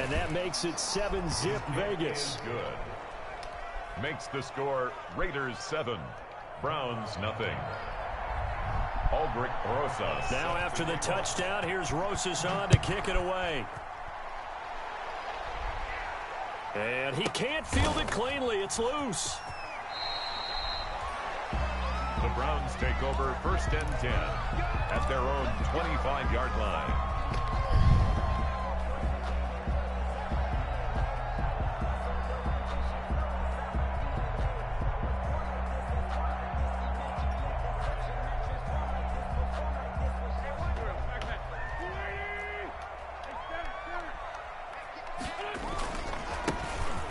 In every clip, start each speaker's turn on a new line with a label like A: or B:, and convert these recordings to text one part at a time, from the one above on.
A: And that makes it 7-zip Vegas.
B: Good. Makes the score Raiders 7, Browns nothing. Aldrich Rosas.
A: Now after the touchdown, here's Rosas on to kick it away. And he can't field it cleanly. It's loose.
B: The Browns take over 1st and 10 at their own 25-yard line.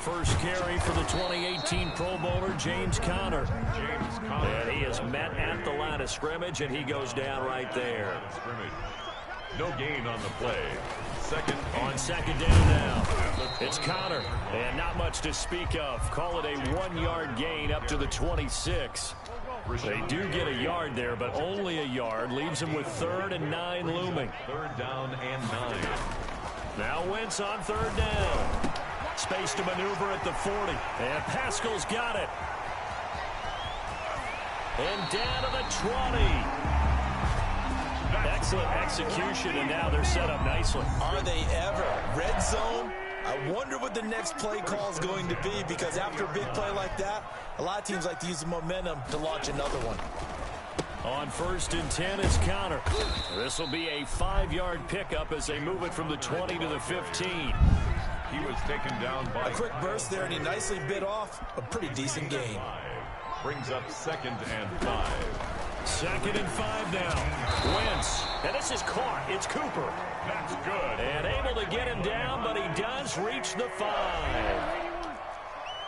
A: First carry for the 2018 Pro Bowler, James Conner. And he is met at the line of scrimmage, and he goes down right there.
B: No gain on the play.
A: On second down now. It's Conner, and not much to speak of. Call it a 1-yard gain up to the 26. They do get a yard there, but only a yard. Leaves them with 3rd and 9 looming.
B: 3rd down and 9.
A: Now Wentz on 3rd down. Space to maneuver at the 40. And Pascal's got it. And down to the 20. Excellent execution, and now they're set up nicely.
C: Are they ever? Red zone? I wonder what the next play call is going to be, because after a big play like that, a lot of teams like to use the momentum to launch another one.
A: On 1st and 10 is Conner. This will be a 5-yard pickup as they move it from the 20 to the 15.
B: He was taken down by
C: a quick burst there, and he nicely bit off a pretty decent gain.
B: Brings up 2nd and 5.
A: 2nd and 5 now. Wentz. And this is caught. It's Cooper.
B: That's good.
A: And able to get him down, but he does reach the 5.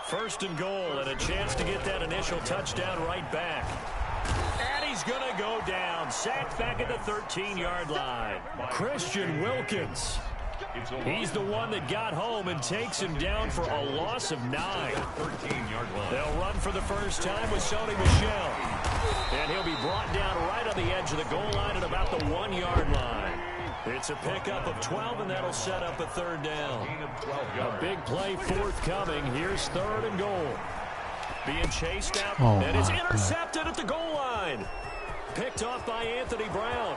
A: 1st and goal, and a chance to get that initial touchdown right back. And he's going to go down. Sacked back at the 13-yard line. Christian Wilkins. He's the one that got home and takes him down for a loss of 9.
B: 13-yard line.
A: They'll run for the first time with Sony Michel. And he'll be brought down right on the edge of the goal line at about the 1-yard line. It's a pickup of 12, and that'll set up a 3rd down. A big play forthcoming. Here's 3rd and goal. Being chased out, and it's intercepted at the goal line. Picked off by Anthony Brown.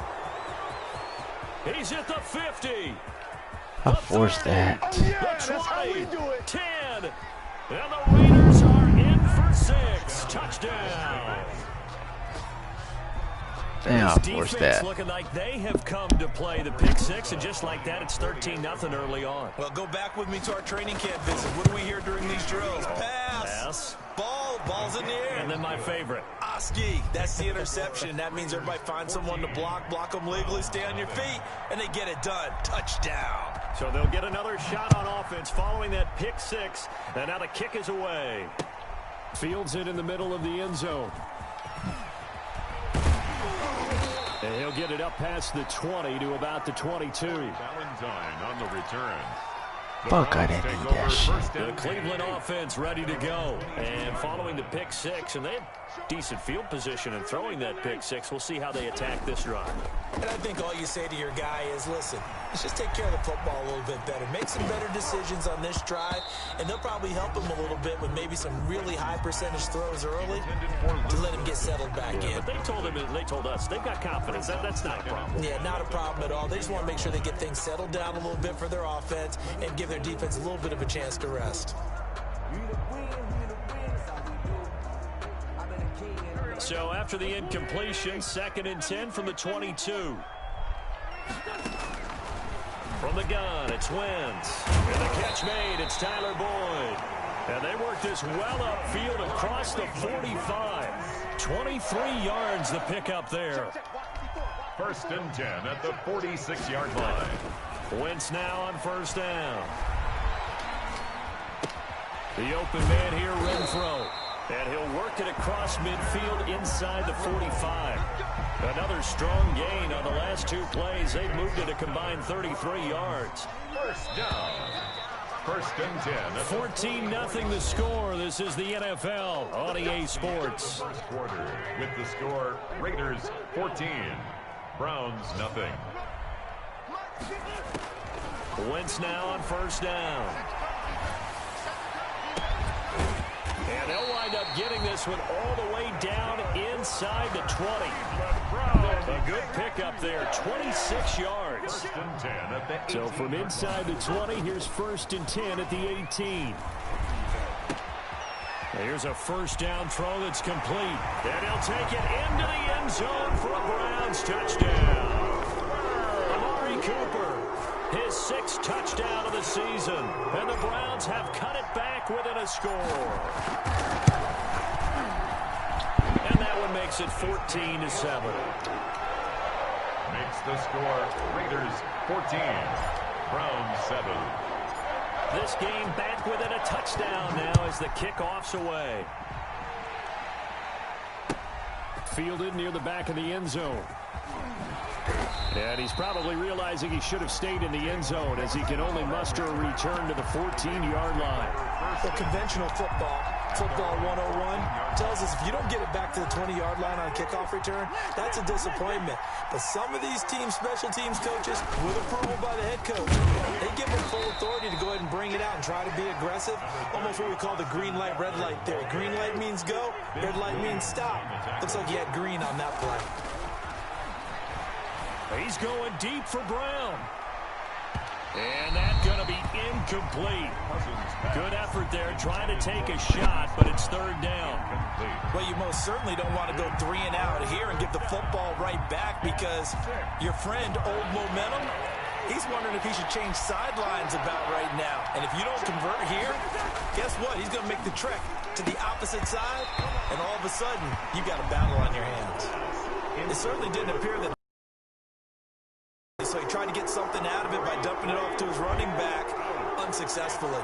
A: He's at the 50.
D: I forced that.
A: The 20, 10, and the Raiders are in for 6. Touchdown.
D: Damn, I forced that.
A: Looking like they have come to play the pick 6, and just like that, it's 13-0 early on.
C: Well, go back with me to our training camp visit. What do we hear during these drills? Pass. Ball's in the air.
A: And then my favorite.
C: Oski. That's the interception. That means everybody finds someone to block them legally, stay on your feet, and they get it done. Touchdown.
A: So they'll get another shot on offense following that pick 6, and now the kick is away. Fields it in the middle of the end zone. And he'll get it up past the 20 to about the 22.
B: Valentine on the return.
D: Fuck, I didn't need that shit.
A: The Cleveland offense ready to go. And following the pick 6, and they had decent field position in throwing that pick 6. We'll see how they attack this drive.
C: And I think all you say to your guy is, listen, let's just take care of the football a little bit better. Make some better decisions on this drive, and they'll probably help him a little bit with maybe some really high percentage throws early to let him get settled back in.
A: But they told us they've got confidence. That's not a problem.
C: Yeah, not a problem at all. They just want to make sure they get things settled down a little bit for their offense and give their defense a little bit of a chance to rest.
A: So after the incompletion, 2nd and 10 from the 22. From the gun, it's Wentz. And the catch made, it's Tyler Boyd. And they work this well upfield across the 45. 23 yards the pickup there.
B: 1st and 10 at the 46-yard line.
A: Wentz now on 1st down. The open man here, Renfro. And he'll work it across midfield inside the 45. Another strong gain on the last 2 plays. They've moved it a combined 33 yards.
B: 1st down. 1st and 10.
A: 14-0 the score. This is the NFL on EA Sports.
B: First quarter with the score Raiders 14, Browns nothing.
A: Wentz now on first down. And they'll wind up getting this one all the way down inside the 20. A good pickup there, 26 yards. So from inside the 20, here's 1st and 10 at the 18. Here's a first down throw that's complete. And he'll take it into the end zone for a Browns touchdown. Amari Cooper, his 6th touchdown of the season. And the Browns have cut it back within a score. And that one makes it 14-7.
B: Makes the score Raiders 14, Browns 7.
A: This game back within a touchdown now as the kickoff's away. Fielded near the back of the end zone. And he's probably realizing he should have stayed in the end zone as he can only muster a return to the 14-yard line.
C: Well, conventional football 101, tells us if you don't get it back to the 20-yard line on a kickoff return, that's a disappointment. But some of these special teams coaches, with approval by the head coach, they give them full authority to go ahead and bring it out and try to be aggressive. Almost what we call the green light, red light theory. Green light means go, red light means stop. Looks like he had green on that play.
A: He's going deep for Brown. And that's going to be incomplete. Good effort there trying to take a shot, but it's 3rd down.
C: Well, you most certainly don't want to go 3 and out here and give the football right back because your friend, Old Momentum, he's wondering if he should change sidelines about right now. And if you don't convert here, guess what? He's going to make the trek to the opposite side, and all of a sudden, you've got a battle on your hands. It certainly didn't appear that. So he tried to get something out of it by dumping it off to his running back unsuccessfully.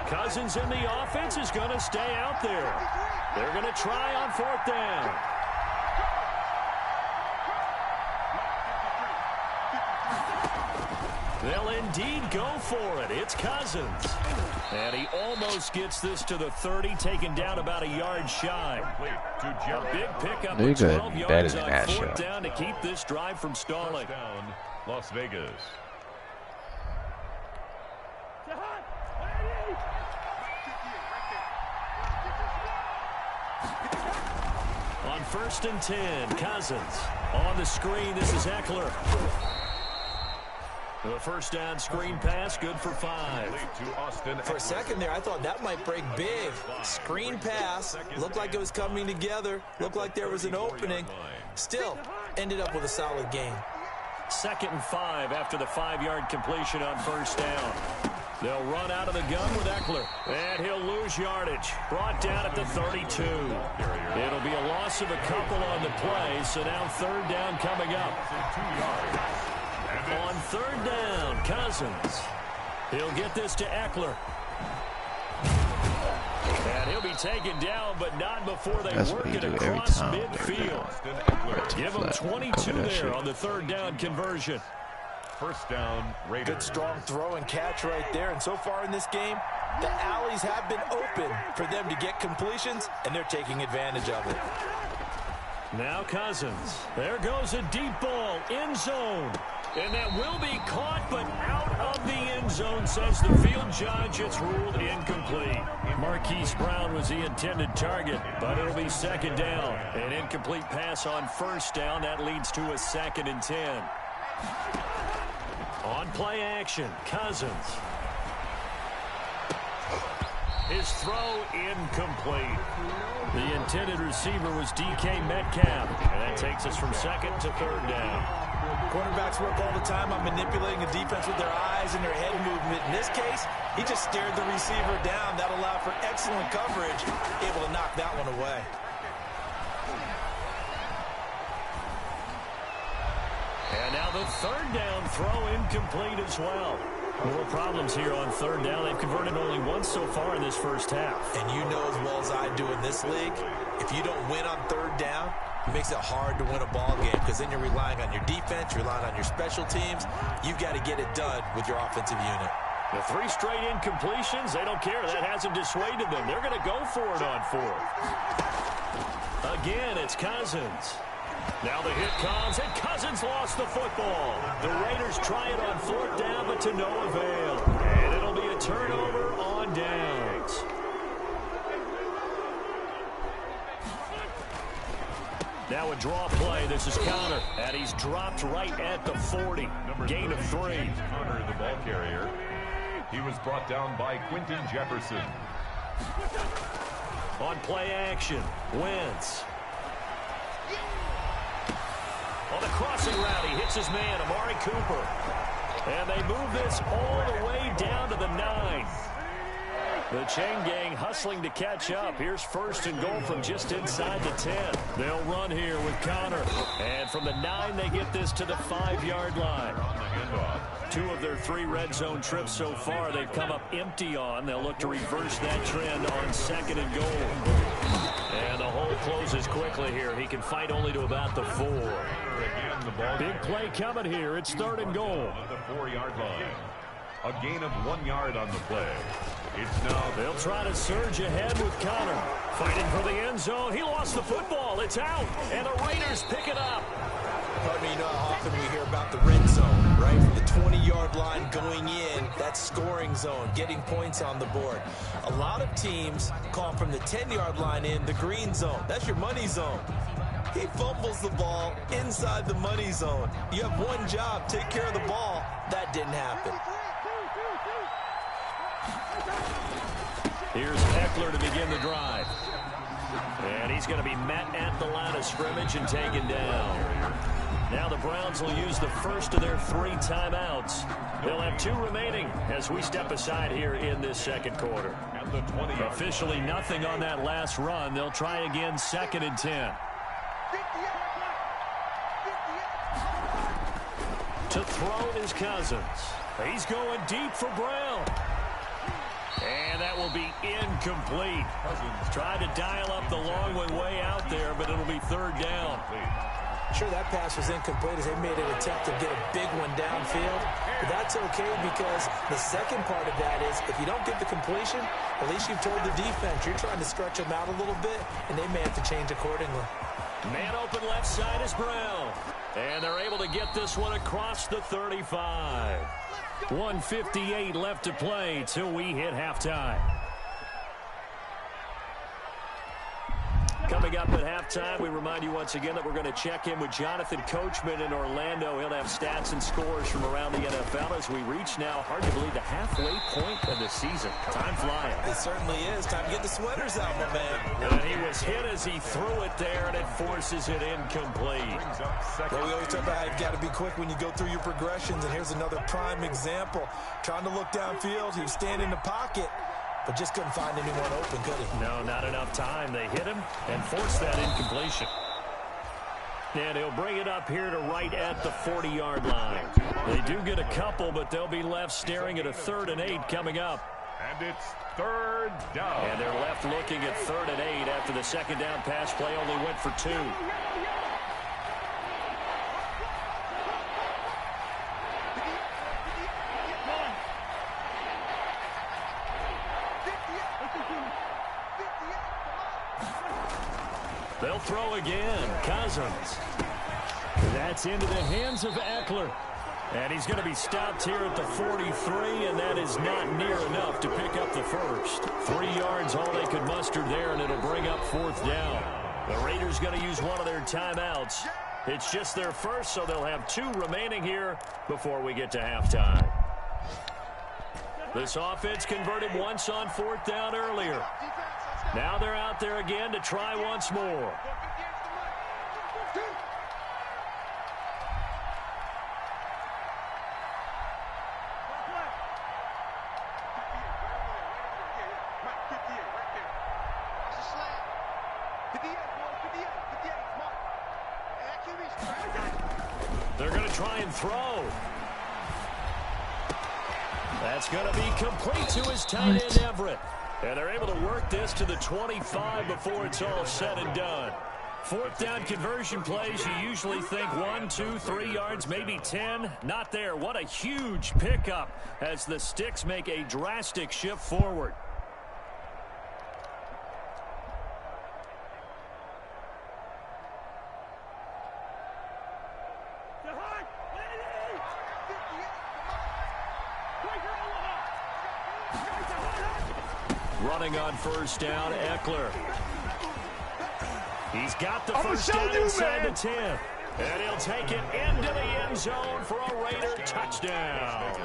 A: Cousins in the offense is going to stay out there. They're going to try on 4th down. They'll indeed go for it. It's Cousins. And he almost gets this to the 30, taken down about a yard shy. A big pickup of 12 yards on 4th down to keep this drive from stalling.
B: Down, Las Vegas.
A: On 1st and 10, Cousins. On the screen, this is Eckler. The first down screen pass, good for 5.
C: For a second there, I thought that might break big. Screen pass, looked like it was coming together, looked like there was an opening. Still, ended up with a solid gain.
A: 2nd and 5 after the 5-yard completion on 1st down. They'll run out of the gun with Eckler, and he'll lose yardage. Brought down at the 32. It'll be a loss of a couple on the play, so now 3rd down coming up. On 3rd down, Cousins. He'll get this to Eckler. And he'll be taken down, but not before they work it across midfield. Give him 22 there on the 3rd down conversion.
B: First down, Raiders.
C: Good strong throw and catch right there. And so far in this game, the alleys have been open for them to get completions, and they're taking advantage of it.
A: Now Cousins. There goes a deep ball, end zone. And that will be caught, but out of the end zone, says the field judge. It's ruled incomplete. Marquise Brown was the intended target, but it'll be 2nd down. An incomplete pass on 1st down. That leads to a 2nd and 10. On play action, Cousins. His throw incomplete. The intended receiver was DK Metcalf, and that takes us from 2nd to 3rd down.
C: Quarterbacks work all the time on manipulating the defense with their eyes and their head movement. In this case, he just stared the receiver down. That allowed for excellent coverage, able to knock that one away.
A: And now the 3rd down throw incomplete as well. More problems here on 3rd down. They've converted only once so far in this first half.
C: And you know as well as I do in this league, if you don't win on 3rd down, it makes it hard to win a ball game because then you're relying on your defense, you're relying on your special teams. You've got to get it done with your offensive unit.
A: The 3 straight incompletions, they don't care. That hasn't dissuaded them. They're going to go for it on 4th. Again, it's Cousins. Now the hit comes, and Cousins lost the football. The Raiders try it on fourth down, but to no avail. And it'll be a turnover on downs. Now a draw play. This is Connor, and he's dropped right at the 40. Gain of 3.
B: Connor, the ball carrier. He was brought down by Quentin Jefferson.
A: On play action, Wentz. On the crossing route, he hits his man, Amari Cooper. And they move this all the way down to the 9. The chain gang hustling to catch up. Here's first and goal from just inside the 10. They'll run here with Connor. And from the 9, they get this to the 5-yard line.
B: On the handoff.
A: 2 of their 3 red zone trips so far they've come up empty on. They'll look to reverse that trend on second and goal. And the hole closes quickly here. He can fight only to about the 4.
B: Again, the ball
A: Big play coming here. It's third and goal.
B: at the 4-yard line. A gain of 1 yard on the play. It's now.
A: They'll try to surge ahead with Connor. Fighting for the end zone. He lost the football. It's out. And the Raiders pick it up.
C: Pardon me, you know how often we hear about the red zone, right? From the 20-yard line going in, that's scoring zone, getting points on the board. A lot of teams call from the 10-yard line in the green zone. That's your money zone. He fumbles the ball inside the money zone. You have one job, take care of the ball. That didn't happen.
A: Here's Eckler to begin the drive. And he's going to be met at the line of scrimmage and taken down. Now the Browns will use the first of their 3 timeouts. They'll have 2 remaining as we step aside here in this second quarter.
B: At the 20.
A: Officially nothing on that last run. They'll try again second and 10. To throw is Cousins. He's going deep for Brown. And that will be incomplete. Cousins tried to dial up the long one way out there, but it'll be third down.
C: Sure, that pass was incomplete as they made an attempt to get a big one downfield. But that's okay because the second part of that is if you don't get the completion, at least you've told the defense you're trying to stretch them out a little bit, and they may have to change accordingly.
A: Man open left side is Brown. And they're able to get this one across the 35. 1:58 left to play till we hit halftime. Coming up at halftime, we remind you once again that we're going to check in with Jonathan Coachman in Orlando. He'll have stats and scores from around the NFL as we reach now, hard to believe, the halfway point of the season. Time flying.
C: It certainly is. Time to get the sweaters out, my man.
A: And he was hit as he threw it there, and it forces it incomplete.
C: Well, we always talk about how you've got to be quick when you go through your progressions, and here's another prime example. Trying to look downfield, he was standing in the pocket, but just couldn't find anyone open, could he?
A: No, not enough time. They hit him and forced that incompletion. And he'll bring it up here to right at the 40-yard line. They do get a couple, but they'll be left staring at a 3rd and 8 coming up.
B: And it's third down.
A: And they're left looking at 3rd and 8 after the second down pass play only went for 2. They'll throw again. Cousins. That's into the hands of Eckler. And he's going to be stopped here at the 43, and that is not near enough to pick up the first. 3 yards, all they could muster there, and it'll bring up 4th down. The Raiders going to use one of their timeouts. It's just their first, so they'll have 2 remaining here before we get to halftime. This offense converted once on 4th down earlier. Now they're out there again to try once more. They're going to try and throw. That's going to be complete to his tight end, Everett. And they're able to work this to the 25 before it's all said and done. 4th down conversion plays, you usually think 1, 2, 3 yards, maybe 10. Not there. What a huge pickup as the Sticks make a drastic shift forward. Running on first down, Eckler. He's got the first down inside the 10. And he'll take it into the end zone for a Raider touchdown.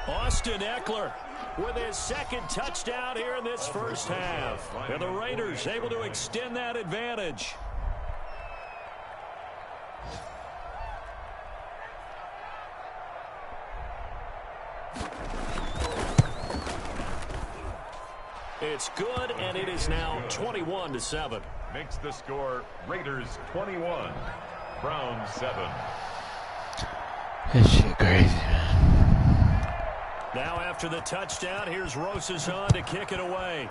A: Austin Eckler with his second touchdown here in this first half. And the Raiders able to extend that advantage. It's good, and it is now 21-7.
B: Makes the score Raiders 21, Browns 7.
D: This shit crazy, man.
A: Now after the touchdown, here's Rosason to kick it away.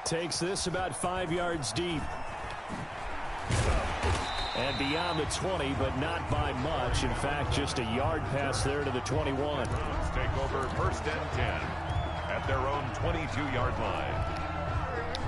A: Takes this about 5 yards deep. And beyond the 20, but not by much. In fact, just a yard pass there to the 21.
B: Let's take over first and 10 at their own 22-yard line.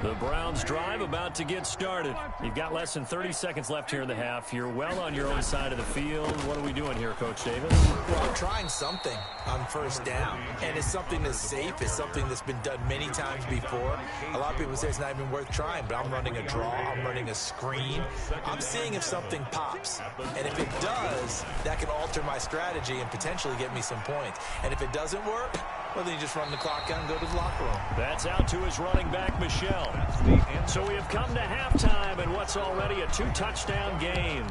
A: The Browns drive about to get started. You've got less than 30 seconds left here in the half. You're well on your own side of the field. What are we doing here, Coach Davis?
C: Well, I'm trying something on first down, and it's something that's safe. It's something that's been done many times before. A lot of people say it's not even worth trying, but I'm running a draw. I'm running a screen. I'm seeing if something pops, and if it does, that can alter my strategy and potentially get me some points. And if it doesn't work, well, then you just run the clock out and go to the locker room.
A: That's out to his running back, Michelle. So we have come to halftime in what's already a 2-touchdown game.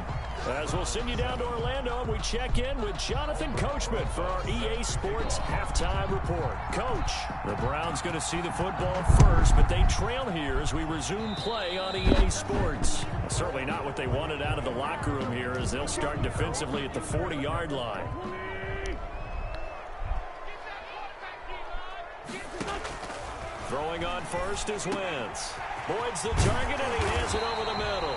A: As we'll send you down to Orlando, we check in with Jonathan Coachman for our EA Sports Halftime Report. Coach, the Browns going to see the football first, but they trail here as we resume play on EA Sports. Certainly not what they wanted out of the locker room here, as they'll start defensively at the 40-yard line. Throwing on first is Wentz. Boyd's the target, and he hands it over the middle.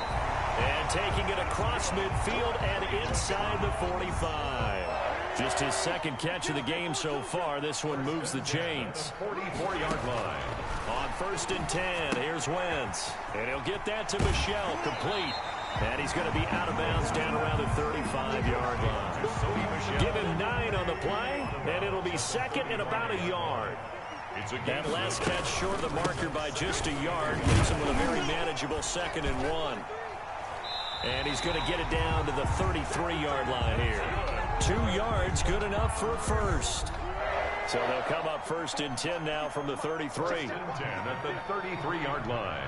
A: And taking it across midfield and inside the 45. Just his second catch of the game so far. This one moves the chains.
B: 44-yard line.
A: On first and 10, here's Wentz. And he'll get that to Michelle, complete. And he's going to be out of bounds down around the 35-yard line. Give him 9 on the play, and it'll be second and about a yard. That last catch short of the marker by just a yard leaves him with a very manageable 2nd and 1. And he's going to get it down to the 33-yard line here. 2 yards, good enough for a first. So they'll come up first and 10 now from the 33.
B: 10 at the 33-yard line.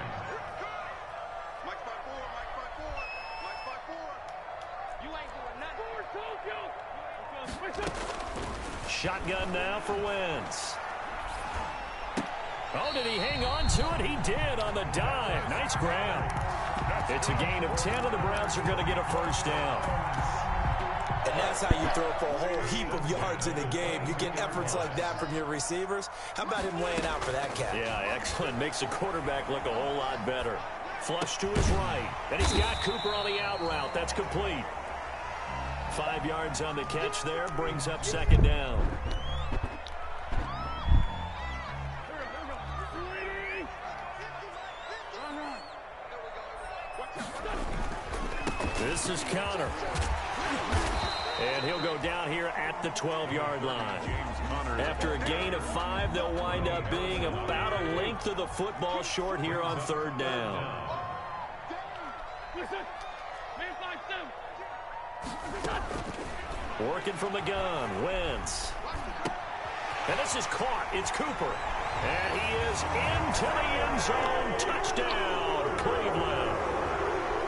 A: Shotgun now for Wentz. Oh, did he hang on to it? He did on the dive. Nice grab. It's a gain of 10, and the Browns are going to get a first down.
C: And that's how you throw for a whole heap of yards in a game. You get efforts like that from your receivers. How about him laying out for that catch?
A: Yeah, excellent. Makes the quarterback look a whole lot better. Flush to his right. And he's got Cooper on the out route. That's complete. 5 yards on the catch there. Brings up 2nd down. This is Connor. And he'll go down here at the 12-yard line. After a gain of 5, they'll wind up being about a length of the football short here on 3rd down. Working from the gun, Wentz. And this is caught. It's Cooper. And he is into the end zone. Touchdown, Cleveland.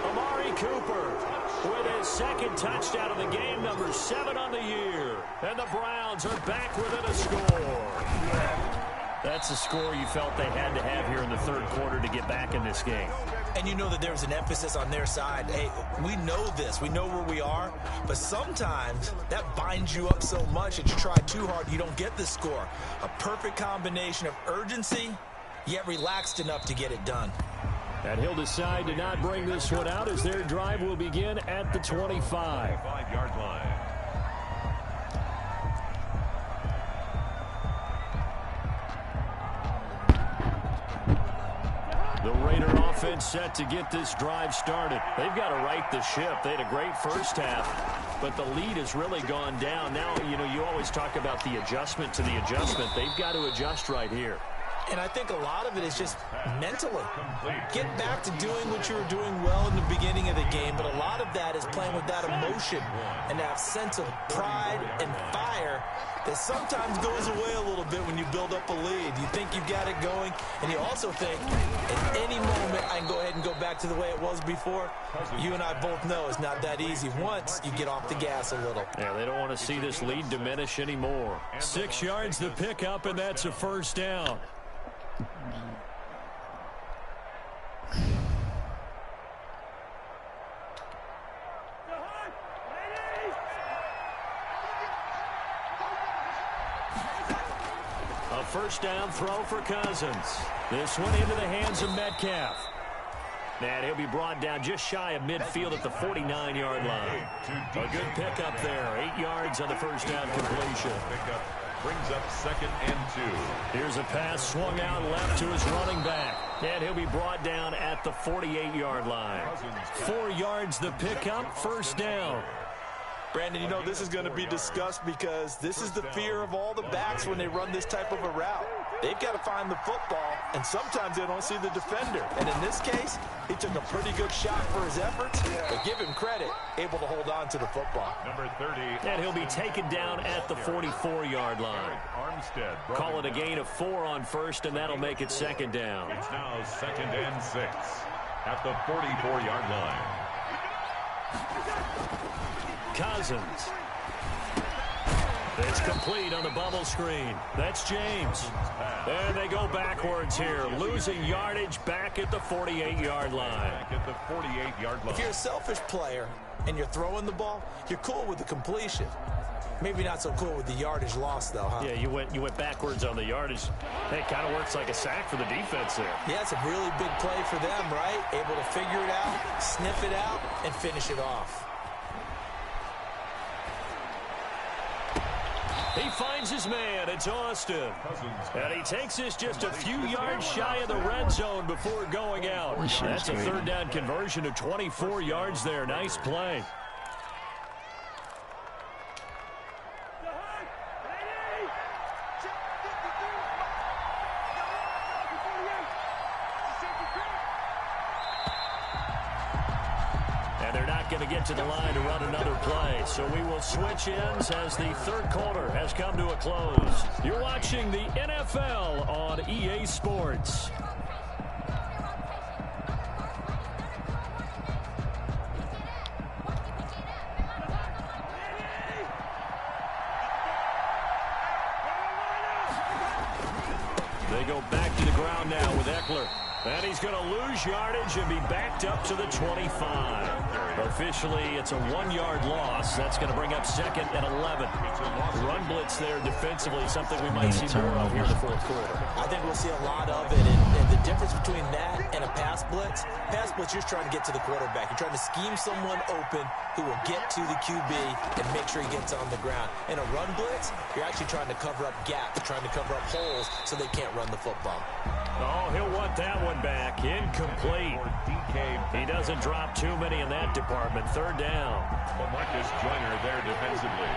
A: Amari Cooper with his 2nd touchdown of the game, number 7 on the year. And the Browns are back within a score. That's a score you felt they had to have here in the 3rd quarter to get back in this game.
C: And you know that there's an emphasis on their side. Hey, we know this. We know where we are. But sometimes that binds you up so much that you try too hard, you don't get the score. A perfect combination of urgency, yet relaxed enough to get it done.
A: And he'll decide to not bring this one out as their drive will begin at the 25.
B: 5-yard line.
A: The Raider offense set to get this drive started. They've got to right the ship. They had a great first half. but the lead has really gone down. Now, you know, you always talk about the adjustment to the adjustment. They've got to adjust right here.
C: And I think a lot of it is just mentally. Get back to doing what you were doing well in the beginning of the game, but a lot of that is playing with that emotion and that sense of pride and fire that sometimes goes away a little bit when you build up a lead. You think you've got it going, and you also think at any moment I can go ahead and go back to the way it was before. You and I both know it's not that easy once you get off the gas a little.
A: Yeah, they don't want to see this lead diminish anymore. 6 yards the pickup, and that's a first down. A first down throw for Cousins. This one into the hands of Metcalf. And he'll be brought down just shy of midfield at the 49-yard line. A good pickup there. 8 yards on the first down completion.
B: Pickup brings up 2nd and 2.
A: Here's a pass swung out left to his running back. And he'll be brought down at the 48-yard line. 4 yards the pickup, first down.
C: Brandon, you know, this is going to be discussed because this is the fear of all the backs when they run this type of a route. They've got to find the football, and sometimes they don't see the defender. And in this case, he took a pretty good shot for his efforts, but give him credit, able to hold on to the football.
B: Number 30.
A: And he'll be taken down at the 44-yard line.
B: Armstead.
A: Call it a gain of 4 on first, and that'll make it second down.
B: It's now 2nd and 6 at the 44-yard line.
A: Cousins. It's complete on the bubble screen. That's James. And they go backwards here, losing yardage back at the 48-yard line.
B: Back at the 48-yard line.
C: If you're a selfish player and you're throwing the ball, you're cool with the completion. Maybe not so cool with the yardage loss, though, huh?
A: Yeah, you went backwards on the yardage. It kind of works like a sack for the defense there.
C: Yeah, it's a really big play for them, right? Able to figure it out, sniff it out, and finish it off.
A: He finds his man. It's Austin. And he takes this just a few yards shy of the red zone before going out. That's a third down conversion of 24 yards there. Nice play. Going to get to the line to run another play. So we will switch ends as the third quarter has come to a close. You're watching the NFL on EA Sports. They go back to the ground now with Eckler. And he's going to lose yardage and be backed up to the 25. Officially, it's a 1-yard loss. That's going to bring up 2nd and 11. Run blitz there defensively, something we might see more of here in the fourth quarter.
C: I think we'll see a lot of it. And the difference between that and a pass blitz, you're trying to get to the quarterback. You're trying to scheme someone open who will get to the QB and make sure he gets on the ground. In a run blitz, you're actually trying to cover up gaps, trying to cover up holes so they can't run the football.
A: Oh, he'll want that one back. Incomplete. He doesn't drop too many in that department. Third down.
B: Well, Marcus Joyner there defensively.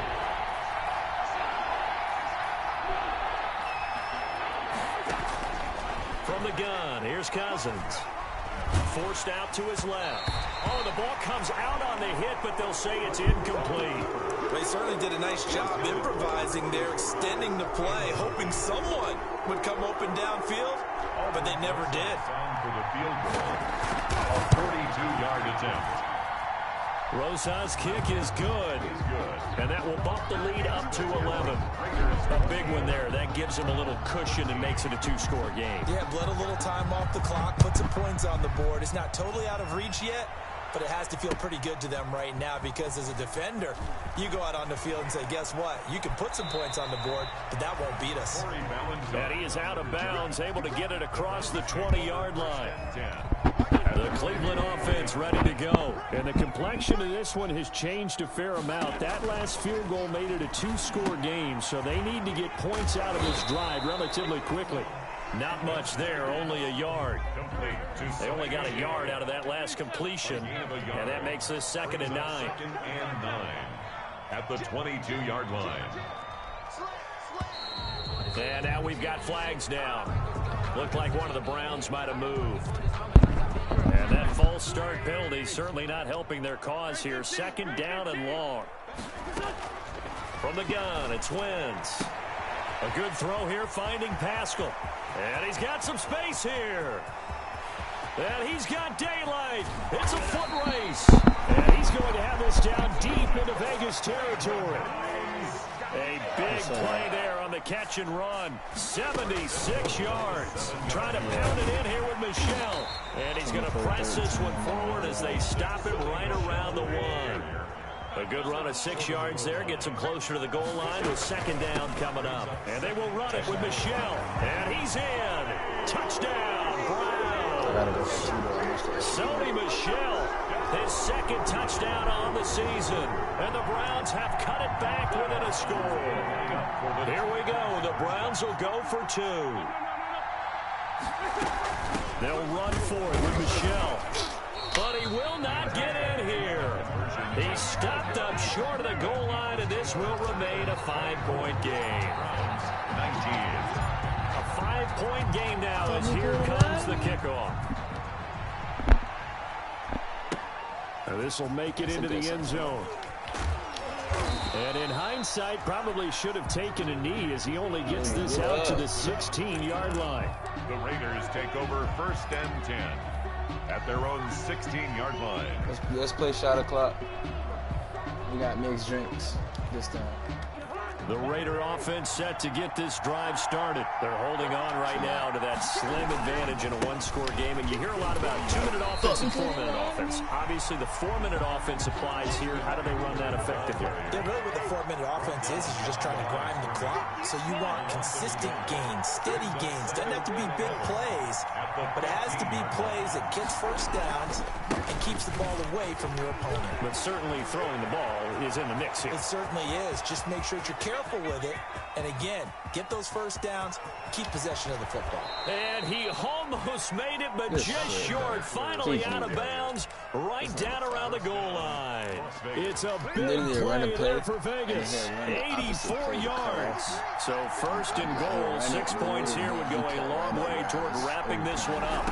A: From the gun, here's Cousins. Forced out to his left. Oh, the ball comes out on the hit, but they'll say it's incomplete.
C: They certainly did a nice job improvising there, extending the play, hoping someone would come open downfield, but they never did.
B: For the field goal, a 42-yard attempt.
A: Rosa's kick is good. And that will bump the lead up to 11. A big one there. That gives them a little cushion and makes it a 2-score game.
C: Yeah, bled a little time off the clock, put some points on the board. It's not totally out of reach yet, but it has to feel pretty good to them right now because as a defender, you go out on the field and say, guess what? You can put some points on the board, but that won't beat us.
A: And he is out of bounds, able to get it across the 20-yard line. The Cleveland offense ready to go. And the complexion of this one has changed a fair amount. That last field goal made it a 2-score game, so they need to get points out of this drive relatively quickly. Not much there, only a yard. They only got a yard out of that last completion, and that makes this 2nd and 9.
B: at the 22-yard line.
A: And now we've got flags down. Looked like one of the Browns might have moved. And that false start penalty certainly not helping their cause here. Second down and long. From the gun, it's Wentz. A good throw here, finding Pascal. And he's got some space here. And he's got daylight. It's a foot race. And he's going to have this down deep into Vegas territory. A big play there on the catch and run. 76 yards. Trying to pound it in here with Michel. And he's going to press this one forward as they stop it right around the one. A good run of 6 yards there. Gets him closer to the goal line with second down coming up. And they will run it with Michel. And he's in. Touchdown, Browns. Sony Michel. His second touchdown on the season. And the Browns have cut it back within a score. Here we go. The Browns will go for 2. They'll run for it with Michel. But he will not get in here. He stopped up short of the goal line, and this will remain a 5-point game.
B: 19.
A: A 5-point game now as here comes the kickoff. Now this will make it into the end zone. And in hindsight, probably should have taken a knee as he only gets this out to the 16-yard line.
B: The Raiders take over first and 10 at their own 16-yard line.
E: Let's play shot o'clock. We got mixed drinks this time.
A: The Raider offense set to get this drive started. They're holding on right now to that slim advantage in a one-score game. And you hear a lot about 2-minute offense and 4-minute offense. Obviously, the 4-minute offense applies here. How do they run that effectively?
C: Yeah, really what the 4-minute offense is you're just trying to grind the clock. So you want consistent gains, steady gains. Doesn't have to be big plays, but it has to be plays that gets first downs and keeps the ball away from your opponent.
A: But certainly throwing the ball is in the mix here.
C: It certainly is. Just make sure that you're careful with it. And again, get those first downs, keep possession of the football.
A: And he almost made it, but just short. Finally out of bounds, right down around the goal line. It's a big play there for Vegas. 84 yards. So first and goal, 6 points here would go a long way toward wrapping this one up.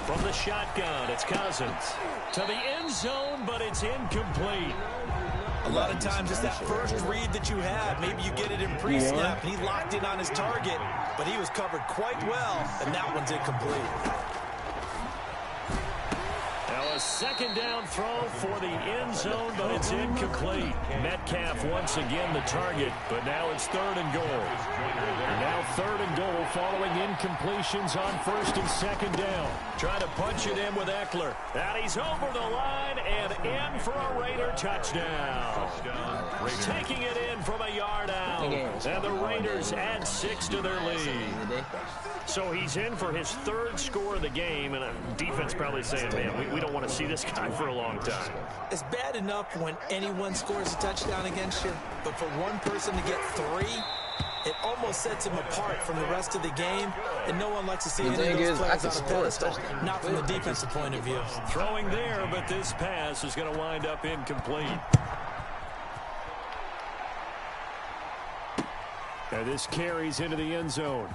A: From the shotgun, it's Cousins. To the end zone, but it's incomplete.
C: A lot of times it's that first read that you have. Maybe you get it in pre-snap. He locked in on his target, but he was covered quite well, and that one's incomplete.
A: Now a second down throw for the end zone, but it's incomplete. Metcalf once again the target, but now it's third and goal. And now third and goal following incompletions on first and second down. Trying to punch it in with Eckler. And he's over the line and in for a Raider touchdown. Taking it in from a yard out. And the Raiders add 6 to their lead. So he's in for his third score of the game, and defense probably saying, man, we don't want to see this guy for a long time.
C: It's bad enough when anyone scores a touchdown against you, but for one person to get 3, it almost sets him apart from the rest of the game, and no one likes to see any of those players on a pedestal, not from the defensive point of view.
A: Throwing there, but this pass is going to wind up incomplete. And this carries into the end zone.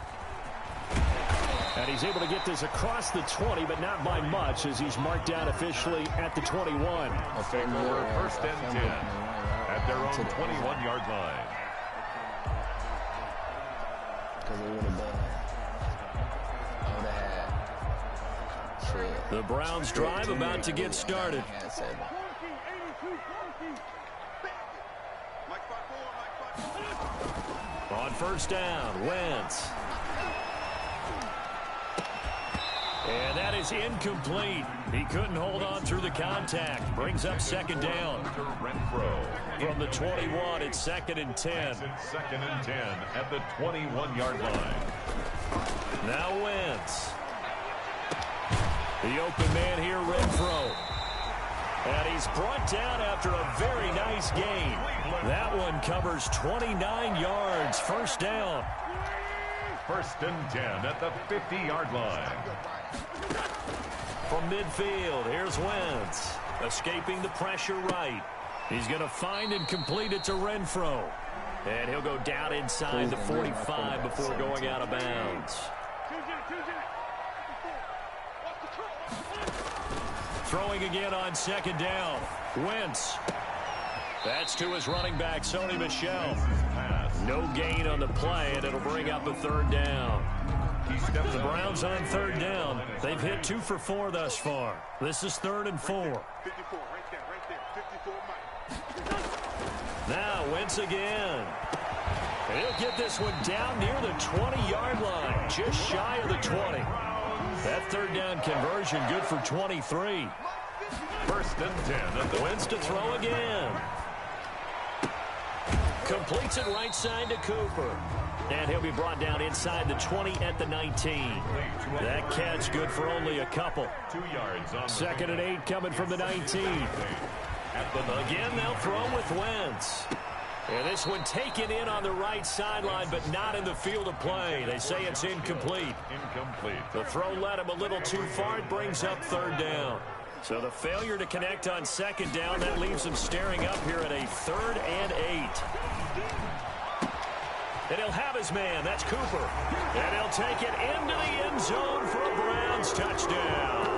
A: And he's able to get this across the 20, but not by much, as he's marked down officially at the 21.
B: Take over first and 10 at their own 21-yard line.
A: The Browns drive about to get started. On first down, Wentz. And that is incomplete. He couldn't hold on through the contact. Brings up second down. From the 21, it's second and 10.
B: Second and 10 at the 21-yard line.
A: Now Wentz. The open man here, Renfro. And he's brought down after a very nice gain. That one covers 29 yards. First down.
B: First and 10 at the 50-yard line.
A: From midfield, here's Wentz. Escaping the pressure right. He's going to find and complete it to Renfro. And he'll go down inside the 45 before going out of bounds. Throwing again on second down. Wentz. That's to his running back, Sony Michel. No gain on the play, and it'll bring up a third down. The Browns on third down. They've hit 2 for 4 thus far. This is 3rd and 4. Now Wentz again. And he'll get this one down near the 20-yard line, just shy of the 20. That third down conversion good for 23.
B: 1st and 10.
A: Wentz to throw again. Completes it right side to Cooper. And he'll be brought down inside the 20 at the 19. That catch good for only a couple.
B: 2 yards on
A: 2nd and 8 coming from the 19. Again, they'll throw with Wentz. And this one taken in on the right sideline, but not in the field of play. They say it's incomplete. The throw led him a little too far. It brings up third down. So the failure to connect on second down, that leaves him staring up here at a 3rd and 8. And he'll have his man. That's Cooper. And he'll take it into the end zone for a Browns touchdown.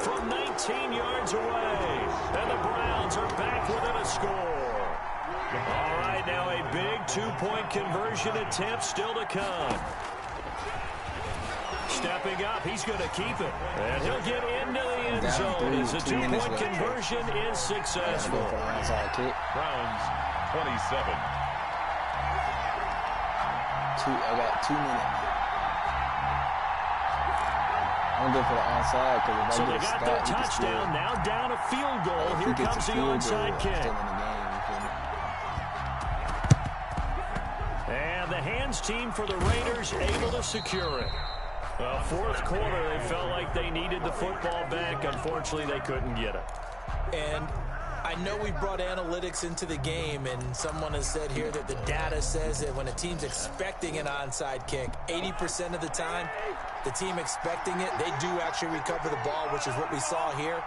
A: From 19 yards away. And the Browns are back within a score. All right, now a big 2-point conversion attempt still to come. Stepping up, he's going to keep it. And he'll get into the end zone as the 2-point conversion is successful.
B: Browns 27.
E: I got 2 minutes. I'm good for the onside because if I
A: so
E: get
A: they
E: a
A: got
E: stop,
A: their touchdown, now down a field goal. Here comes the onside kick. And the hands team for the Raiders able to secure it. Well, 4th quarter, they felt like they needed the football back. Unfortunately, they couldn't get it.
C: And I know we brought analytics into the game, and someone has said here that the data says that when a team's expecting an onside kick, 80% of the time, the team expecting it, they do actually recover the ball, which is what we saw here.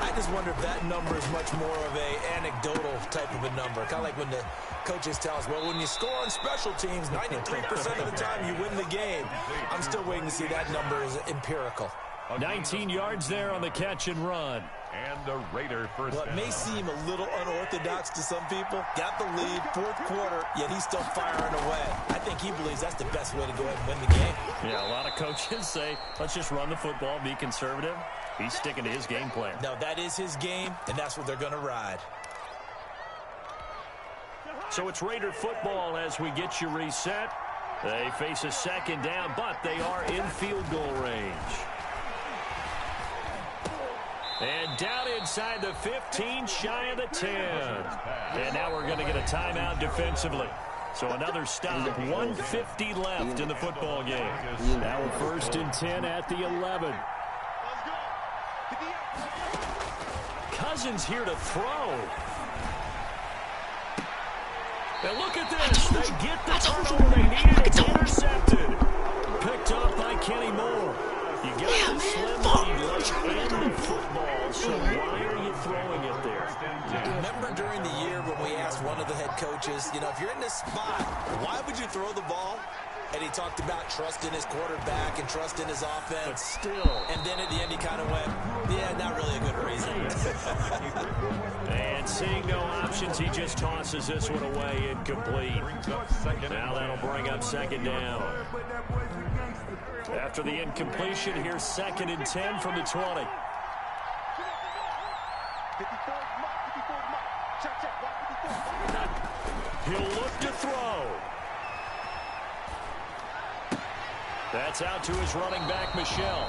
C: I just wonder if that number is much more of a anecdotal type of a number. Kind of like when the coaches tell us, well, when you score on special teams, 93% of the time you win the game. I'm still waiting to see that number is empirical.
A: 19 yards there on the catch and run.
B: And the Raider first
C: Well, it may seem a little unorthodox to some people. Got the lead, 4th quarter, yet he's still firing away. I think he believes that's the best way to go ahead and win the game.
A: Yeah, a lot of coaches say, let's just run the football, be conservative. He's sticking to his game plan.
C: No, that is his game, and that's what they're going to ride.
A: So it's Raider football as we get you reset. They face a second down, but they are in field goal range. And down inside the 15, shy of the 10. And now we're going to get a timeout defensively. So another stop, 1:50 left in the football game. Now we're 1st and 10 at the 11. Cousins here to throw. And look at this. They get the turnover they needed. It's intercepted. Picked up by Kenny Moore. You got the slim lead late in the football, so why are you throwing it there?
C: Remember during the year when we asked one of the head coaches, you know, if you're in this spot, why would you throw the ball? And he talked about trust in his quarterback and trust in his offense.
A: But still.
C: And then at the end he kind of went, yeah, not really a good reason.
A: And seeing no options, he just tosses this one away incomplete. Now that'll bring up second down. After the incompletion, here's 2nd and 10 from the 20. He'll look to throw. That's out to his running back, Michel.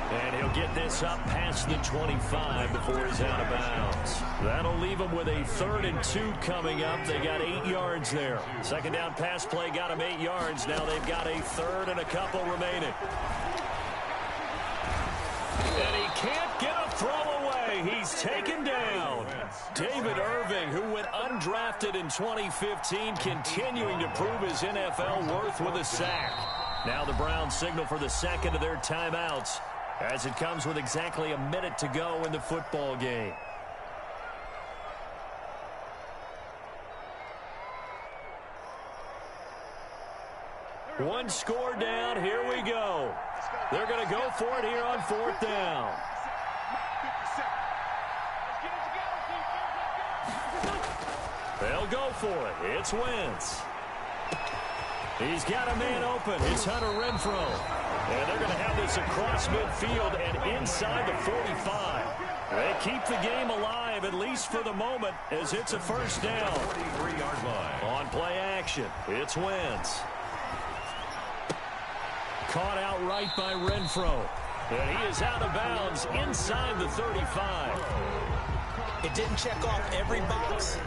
A: And he'll get this up past the 25 before he's out of bounds. That'll leave him with a 3rd and 2 coming up. They got 8 yards there. Second down pass play got him 8 yards. Now they've got a 3rd and a couple remaining. And he can't get a throw away. He's taken down. David Irving, who went undrafted in 2015, continuing to prove his NFL worth with a sack. Now the Browns signal for the second of their timeouts, as it comes with exactly a minute to go in the football game. One score down. Here we go. They're going to go for it here on 4th down. They'll go for it. It's Wentz. He's got a man open. It's Hunter Renfrow. And they're going to have this across midfield and inside the 45. They keep the game alive, at least for the moment, as it's a first down.
B: 43-yard line.
A: On play action, it's Wentz. Caught outright by Renfrow. And he is out of bounds inside the 35.
C: It didn't check off every box,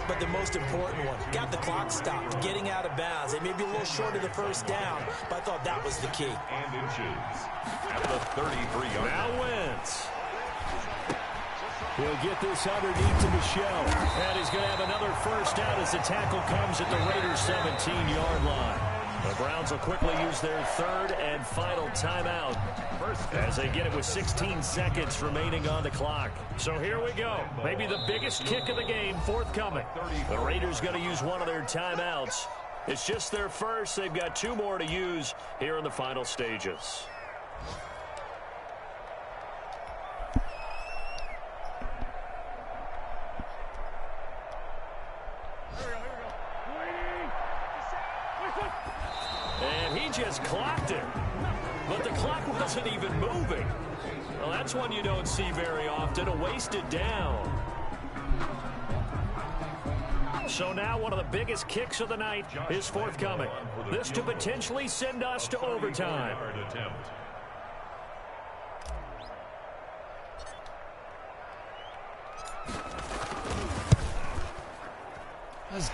C: but the most important one. Got the clock stopped, getting out of bounds. They may be a little short of the first down, but I thought that was the key.
B: And inches at the 33-yard line.
A: Now Wentz. He'll get this underneath to Michelle. And he's going to have another first down as the tackle comes at the Raiders' 17-yard line. The Browns will quickly use their third and final timeout as they get it with 16 seconds remaining on the clock. So here we go. Maybe the biggest kick of the game forthcoming. The Raiders going to use one of their timeouts. It's just their first. They've got 2 more to use here in the final stages. And he just clocked it. But the clock wasn't even moving. Well, that's one you don't see very often, a wasted down. So now one of the biggest kicks of the night is forthcoming. This to potentially send us to overtime.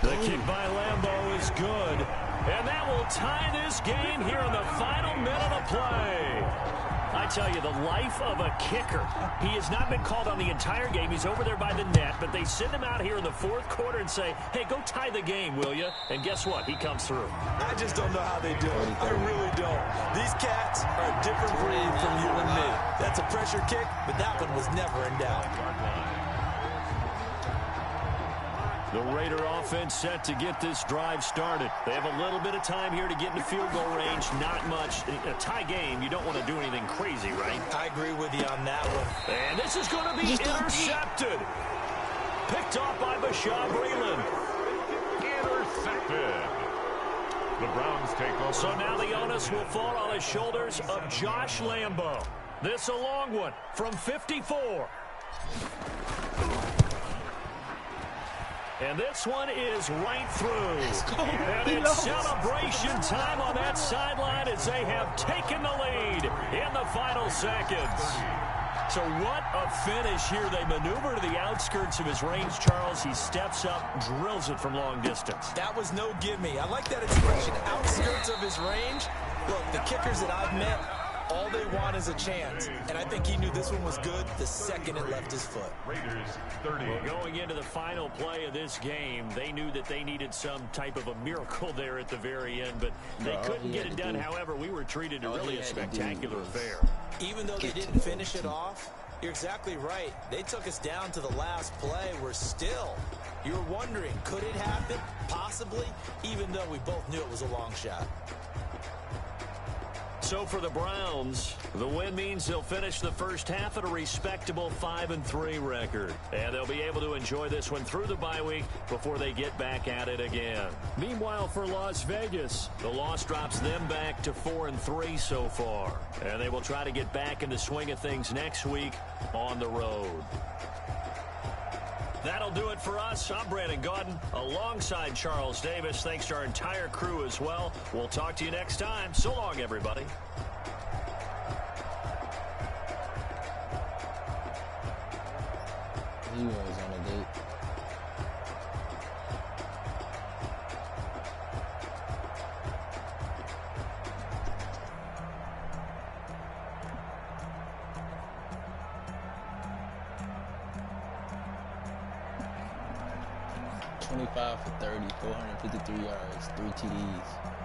A: The kick by Lambeau is good. And that will tie this game here in the final minute of play. I tell you, the life of a kicker. He has not been called on the entire game. He's over there by the net, but they send him out here in the 4th quarter and say, hey, go tie the game, will you? And guess what? He comes through.
C: I just don't know how they do it. I really don't. These cats are a different breed from you and me. That's a pressure kick, but that one was never in doubt.
A: The Raider offense set to get this drive started. They have a little bit of time here to get into field goal range. Not much. In a tie game, you don't want to do anything crazy, right?
C: I agree with you on that one.
A: And this is going to be intercepted. Picked off by Bashaw Breeland.
B: Intercepted. The Browns take over.
A: So now the onus will fall on the shoulders of Josh Lambeau. This a long one from 54. And this one is right through. And it's celebration time on that sideline as they have taken the lead in the final seconds. So what a finish here. They maneuver to the outskirts of his range, Charles. He steps up, drills it from long distance.
C: That was no gimme. I like that expression, outskirts of his range. Look, the kickers that I've met, all they want is a chance. And I think he knew this one was good the second it left his foot.
B: Raiders 30.
A: Well, going into the final play of this game, they knew that they needed some type of a miracle there at the very end, but they couldn't get it done. However, we were treated to really a spectacular affair.
C: Even though they didn't finish it off, you're exactly right. They took us down to the last play. We're still, you're wondering, could it happen? Possibly, even though we both knew it was a long shot.
A: So for the Browns, the win means they'll finish the first half at a respectable 5-3 record. And they'll be able to enjoy this one through the bye week before they get back at it again. Meanwhile, for Las Vegas, the loss drops them back to 4-3 so far. And they will try to get back in the swing of things next week on the road. That'll do it for us. I'm Brandon Gaudin alongside Charles Davis. Thanks to our entire crew as well. We'll talk to you next time. So long, everybody.
E: He was on a date. $25 for 30, 453 yards, 3 TDs.